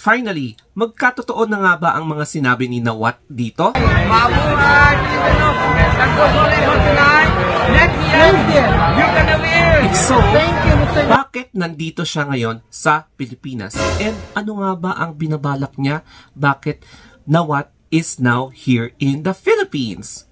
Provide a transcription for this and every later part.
finally, magkatotoo na nga ba ang mga sinabi ni Nawat dito? If so, bakit nandito siya ngayon sa Pilipinas? And ano nga ba ang binabalak niya? Bakit Nawat is now here in the Philippines?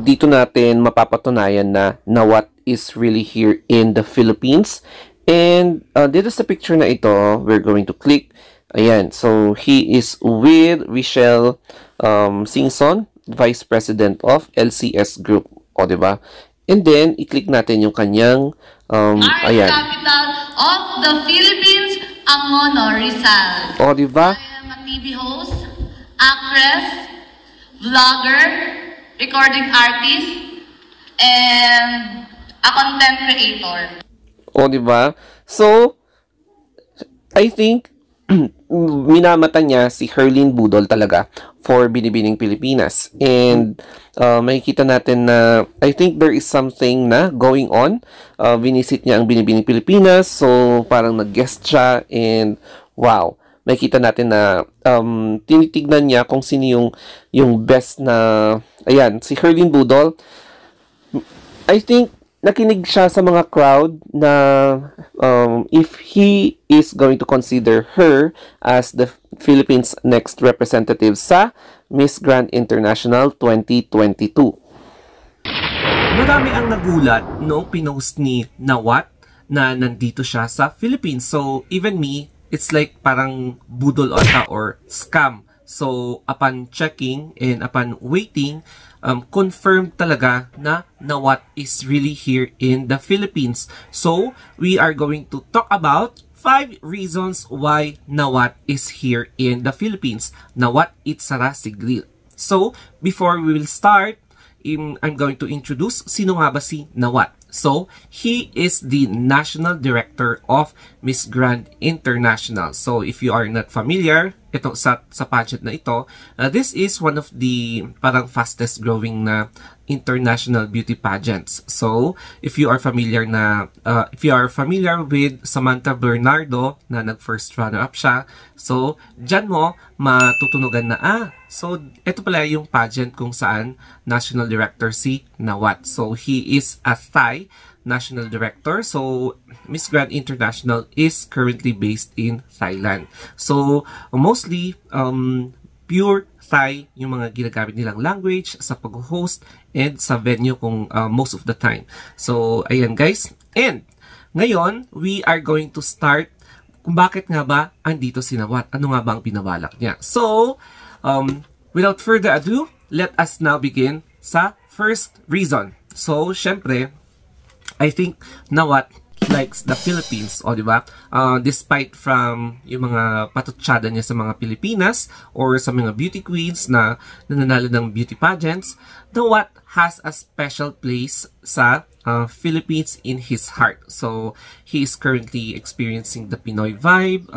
Dito natin mapapatunayan na Nawat is really here in the Philippines. And dito sa picture na ito, we're going to click. Ayan, so he is with Richelle Singson, Vice President of LCS Group. O, diba? And then, i-click natin yung kanyang, ayan. Capital of the Philippines, Angono, Rizal. O, diba? I am a TV host, actress, vlogger, recording artist, and a content creator. O, diba? So, I think, minamata niya si Herlene Budol talaga for Binibining Pilipinas. And makikita natin na I think there is something na going on. Visit niya ang Binibining Pilipinas. So, parang nag-guest siya. And wow, makikita natin na tinitignan niya kung sino yung best na, ayan, si Herlene Budol. I think nakinig siya sa mga crowd na if he is going to consider her as the Philippines' next representative sa Miss Grand International 2022. Marami ang nagulat noong pinost ni Nawat na nandito siya sa Philippines. So even me, it's like parang budol ata or scam. So upon checking and upon waiting, confirmed talaga na Nawat is really here in the Philippines. So, we are going to talk about 5 reasons why Nawat is here in the Philippines. Nawat itsara sigril. So, before we will start, I'm going to introduce sino nga ba si Nawat. So, he is the National Director of Miss Grand International. So, if you are not familiar, ito sa pageant na ito, this is one of the parang fastest growing na international beauty pageants. So, if you are familiar with Samantha Bernardo na nag-first runner-up siya, so, dyan mo matutunugan na, so, ito pala yung pageant kung saan National Director si Nawat. So, he is a Thai National Director. So, Miss Grand International is currently based in Thailand. So, mostly, pure Thai yung mga ginagamit nilang language sa pag-host and sa venue kung most of the time. So, ayan guys. And, ngayon, we are going to start kung bakit nga ba andito si Nawat. Ano nga ba ang pinabalak niya? So, without further ado, let us now begin sa first reason. So, syempre, I think Nawat likes the Philippines, o diba? Despite from yung mga patutsyada niya sa mga Pilipinas or sa mga beauty queens na nananalo ng beauty pageants, Nawat has a special place sa Philippines in his heart. So, he is currently experiencing the Pinoy vibe.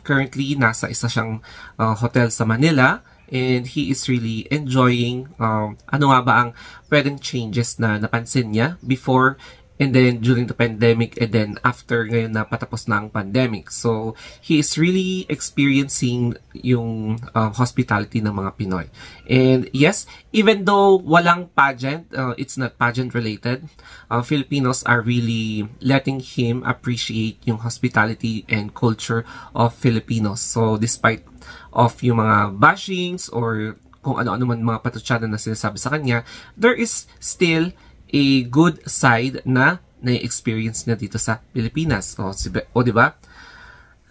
Currently, nasa isa siyang hotel sa Manila. And he is really enjoying ano nga ba ang pwedeng changes na napansin niya before and then during the pandemic and then after ngayon na patapos na ang pandemic. So, he is really experiencing yung hospitality ng mga Pinoy. And yes, even though walang pageant, it's not pageant related, Filipinos are really letting him appreciate yung hospitality and culture of Filipinos. So, despite of yung mga bashings or kung ano-ano man mga patutsada na sinasabi sa kanya, there is still a good side na na-experience niya dito sa Pilipinas. O diba?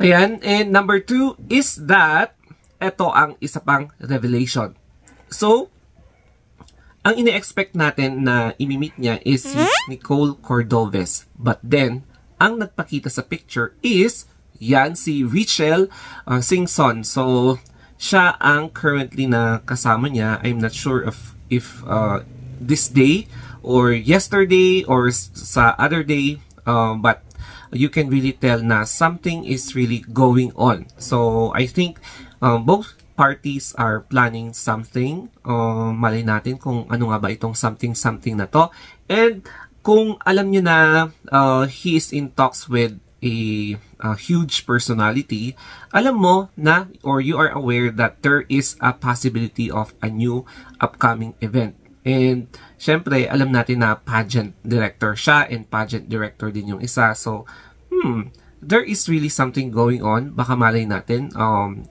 Ayan. And number 2 is that ito ang isa pang revelation. So, ang ine-expect natin na imimit niya is si Nicole Cordoves. But then, ang nagpakita sa picture is yan si Richelle Singson. So, siya ang currently na kasama niya. I'm not sure if this day or yesterday or sa other day, but you can really tell na something is really going on. So I think both parties are planning something. Malay natin kung ano nga ba itong something na to. And kung alam nyo na he is in talks with a huge personality, alam mo na, or you are aware that there is a possibility of a new upcoming event. And syempre, alam natin na pageant director siya and pageant director din yung isa. So, there is really something going on. Baka malay natin,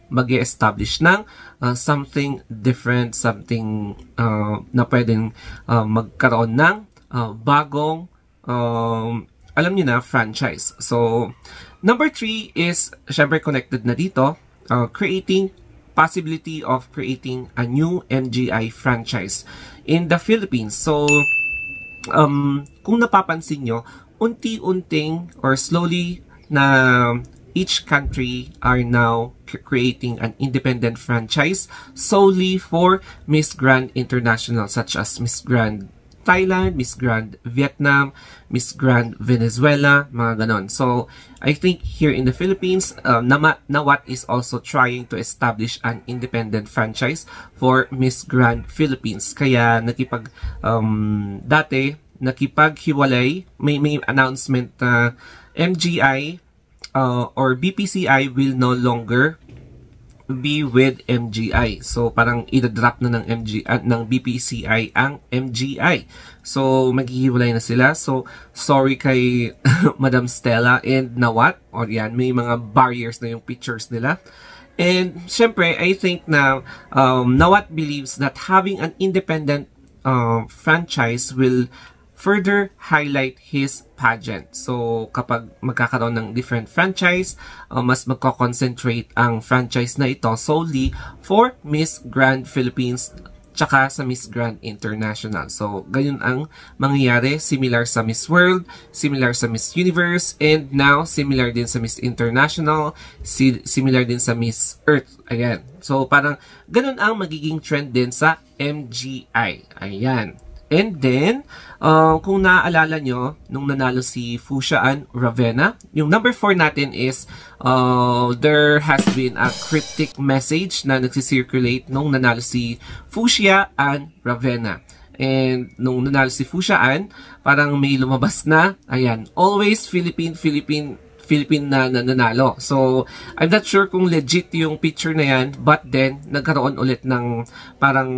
mag-e-establish ng something different, something na pwedeng magkaroon ng bagong, alam niyo na, franchise. So, number 3 is, syempre connected na dito, possibility of creating a new MGI franchise in the Philippines. So, kung napapansin nyo, unti-unting or slowly na each country are now creating an independent franchise solely for Miss Grand International, such as Miss Grand Thailand, Miss Grand Vietnam, Miss Grand Venezuela, mga ganon. So, I think here in the Philippines, Nawat is also trying to establish an independent franchise for Miss Grand Philippines. Kaya dati nakipaghiwalay, may announcement na MGI or BPCI will no longer be with MGI. So parang i-drop na ng BPCI ang MGI. So maghihiwalay na sila. So sorry kay Madam Stella and Nawat. O yan, may mga barriers na yung pictures nila. And syempre, I think na Nawat believes that having an independent franchise will further highlight his pageant. So, kapag magkakaroon ng different franchise, mas magko-concentrate ang franchise na ito solely for Miss Grand Philippines tsaka sa Miss Grand International. So, ganyan ang mangyayari. Similar sa Miss World, similar sa Miss Universe, and now, similar din sa Miss International, similar din sa Miss Earth. Ayan. So, parang ganun ang magiging trend din sa MGI. Ayan. And then, kung naaalala nyo, nung nanalo si Fuchsia Ann Ravenna, yung number 4 natin is, there has been a cryptic message na nagsisirculate nung nanalo si Fuchsia Ann Ravenna. And nung nanalo si Fuchsia Ann, parang may lumabas na, ayan, always Philippine na nanalo. So, I'm not sure kung legit yung picture na yan, but then, nagkaroon ulit ng parang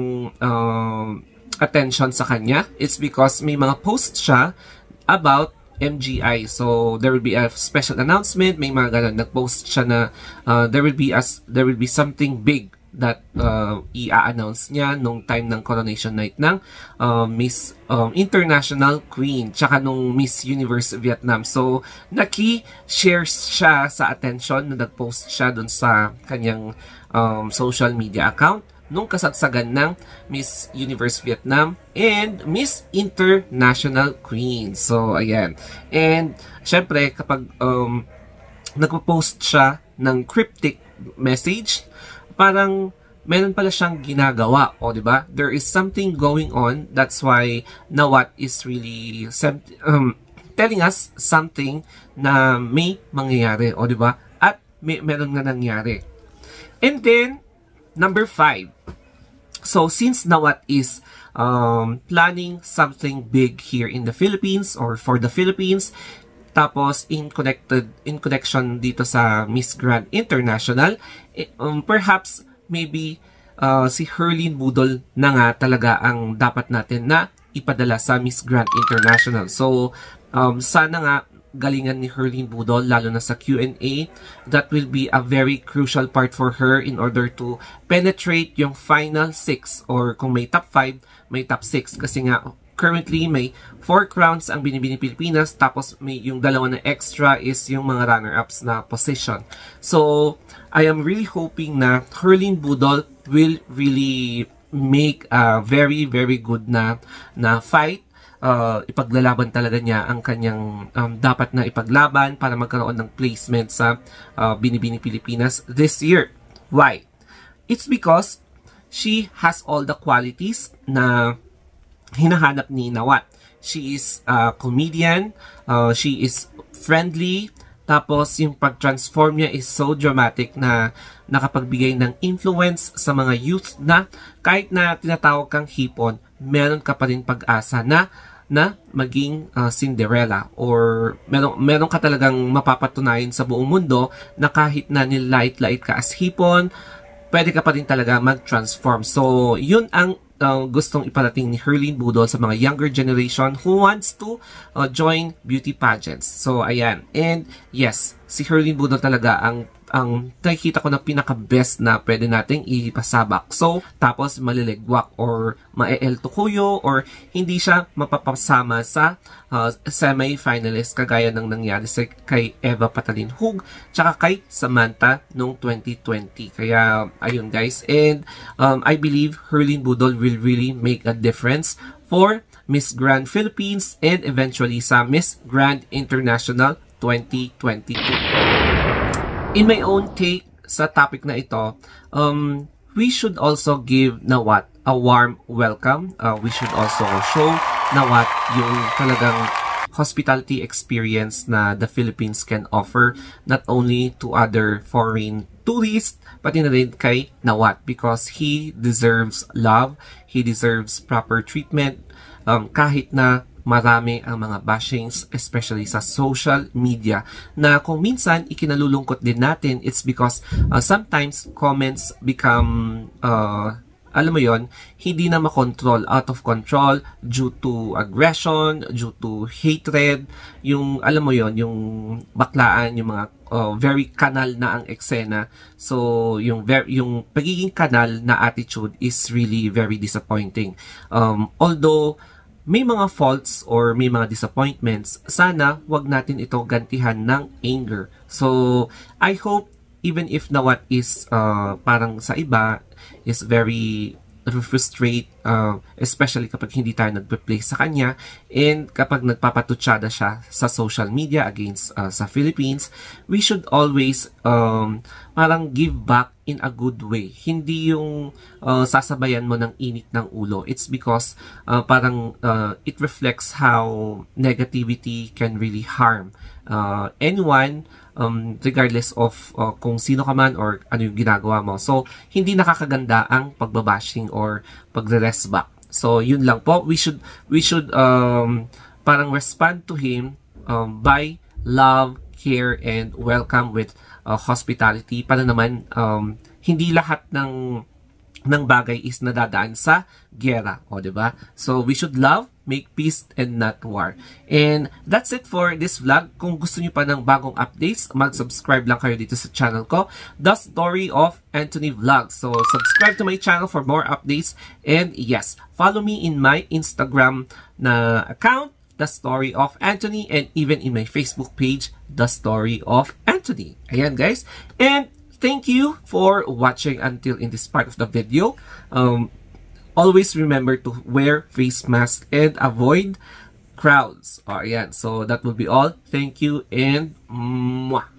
attention sa kanya. It's because may mga posts siya about MGI. So, there will be a special announcement. May mga ganun. Nag-post siya na there will be something big that i-announce niya nung time ng coronation night ng Miss International Queen tsaka nung Miss Universe Vietnam. So, naki-share siya sa attention na nag-post siya dun sa kanyang social media account nung kasagsagan ng Miss Universe Vietnam and Miss International Queen. So, ayan. And, syempre, kapag nagpo-post siya ng cryptic message, parang meron pala siyang ginagawa. O, diba? There is something going on. That's why Nawat is really telling us something na may mangyayari. O, diba? At meron nga nangyari. And then, number 5. So, since Nawat is planning something big here in the Philippines or for the Philippines, tapos in connection dito sa Miss Grand International, perhaps maybe si Herlene Budol na nga talaga ang dapat natin na ipadala sa Miss Grand International. So, sana nga galingan ni Herlene Budol, lalo na sa Q&A. That will be a very crucial part for her in order to penetrate yung final 6 or kung may top 5, may top 6. Kasi nga, currently may 4 crowns ang Binibining Pilipinas, tapos may yung dalawa na extra is yung mga runner-ups na position. So, I am really hoping na Herlene Budol will really make a very, very good na fight. Ipaglalaban talaga niya ang kanyang dapat na ipaglaban para magkaroon ng placement sa Binibining Pilipinas this year. Why? It's because she has all the qualities na hinahanap ni Nawat. She is a comedian, she is friendly, Tapos, yung pag-transform niya is so dramatic na nakapagbigay ng influence sa mga youth na kahit na tinatawag kang hipon, meron ka pa rin pag-asa na maging Cinderella, or meron ka talagang mapapatunayan sa buong mundo na kahit na nilait-lait ka as hipon, pwede ka pa rin talaga mag-transform. So, yun ang gustong iparating ni Herlene Budol sa mga younger generation who wants to join beauty pageants. So, ayan. And yes, si Herlene Budol talaga ang nakikita ko na pinaka-best na pwede nating ipasabak. So, tapos maliligwak or ma-el tukuyo or hindi siya mapapasama sa semi-finalist kagaya ng nangyari kay Eva Patalinhug tsaka kay Samantha noong 2020. Kaya, ayun guys. And I believe Herlene Budol will really make a difference for Miss Grand Philippines and eventually sa Miss Grand International 2022. In my own take sa topic na ito, we should also give Nawat a warm welcome. We should also show Nawat yung talagang hospitality experience na the Philippines can offer not only to other foreign tourists, pati na rin kay Nawat because he deserves love, he deserves proper treatment kahit na marami ang mga bashings, especially sa social media, na kung minsan ikinalulungkot din natin, it's because sometimes comments become, alam mo yon, hindi na makontrol, out of control, due to aggression, due to hatred, yung, alam mo yon, yung baklaan, yung mga very kanal na ang eksena. So, yung pagiging kanal na attitude is really very disappointing. Although, may mga faults or may mga disappointments, sana wag natin ito gantihan ng anger. So, I hope even if Nawat is parang sa iba is very frustrate, especially kapag hindi tayo nagpe-play sa kanya and kapag nagpapatutsada siya sa social media against sa Philippines, we should always parang give back in a good way. Hindi yung sasabayan mo ng init ng ulo. It's because parang it reflects how negativity can really harm anyone, regardless of kung sino ka man or ano yung ginagawa mo. So, hindi nakakaganda ang pagbabashing or pagre-resback. So, yun lang po. We should parang respond to him by love, care, and welcome with hospitality. Para naman, hindi lahat ng bagay is nadadaan sa gera. O, diba? So, we should love, make peace, and not war. And that's it for this vlog. Kung gusto nyo pa ng bagong updates, mag-subscribe lang kayo dito sa channel ko, The Story of Anthony Vlogs. So, subscribe to my channel for more updates. And yes, follow me in my Instagram na account, The Story of Anthony, and even in my Facebook page, The Story of Anthony. Ayan guys. And thank you for watching until in this part of the video. Always remember to wear face mask and avoid crowds. Ayan. So that will be all. Thank you and mwah.